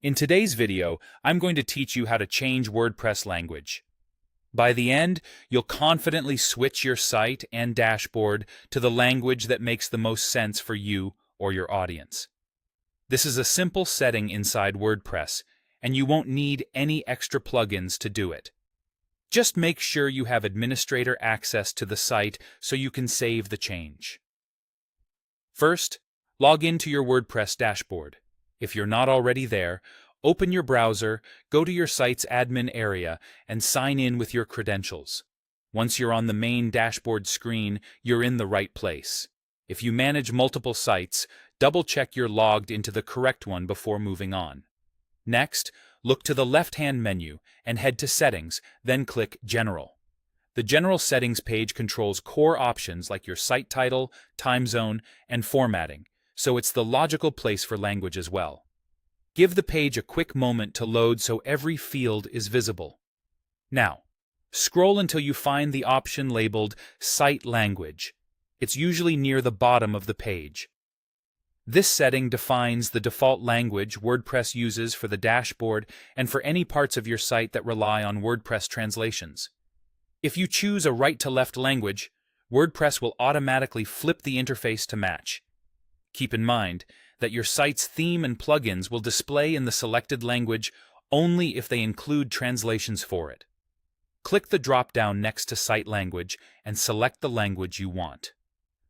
In today's video, I'm going to teach you how to change WordPress language. By the end, you'll confidently switch your site and dashboard to the language that makes the most sense for you or your audience. This is a simple setting inside WordPress, and you won't need any extra plugins to do it. Just make sure you have administrator access to the site so you can save the change. First, log into your WordPress dashboard. If you're not already there, open your browser, go to your site's admin area, and sign in with your credentials. Once you're on the main dashboard screen, you're in the right place. If you manage multiple sites, double-check you're logged into the correct one before moving on. Next, look to the left-hand menu and head to Settings, then click General. The General Settings page controls core options like your site title, time zone, and formatting, so it's the logical place for language as well. Give the page a quick moment to load so every field is visible. Now, scroll until you find the option labeled Site Language. It's usually near the bottom of the page. This setting defines the default language WordPress uses for the dashboard and for any parts of your site that rely on WordPress translations. If you choose a right-to-left language, WordPress will automatically flip the interface to match. Keep in mind that your site's theme and plugins will display in the selected language only if they include translations for it. Click the drop-down next to Site Language and select the language you want.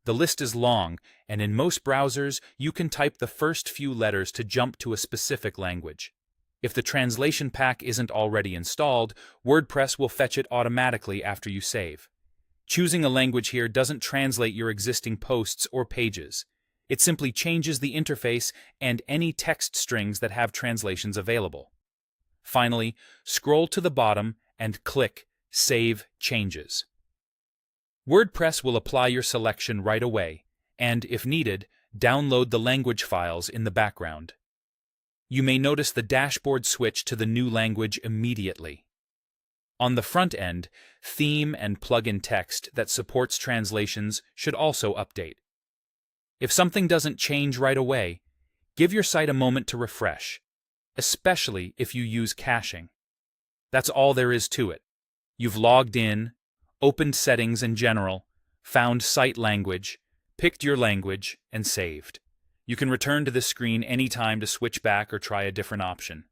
The list is long, and in most browsers, you can type the first few letters to jump to a specific language. If the translation pack isn't already installed, WordPress will fetch it automatically after you save. Choosing a language here doesn't translate your existing posts or pages. It simply changes the interface and any text strings that have translations available. Finally, scroll to the bottom and click Save Changes. WordPress will apply your selection right away, and, if needed, download the language files in the background. You may notice the dashboard switch to the new language immediately. On the front end, theme and plugin text that supports translations should also update. If something doesn't change right away, give your site a moment to refresh, especially if you use caching. That's all there is to it. You've logged in, opened Settings in General, found Site Language, picked your language, and saved. You can return to this screen anytime to switch back or try a different option.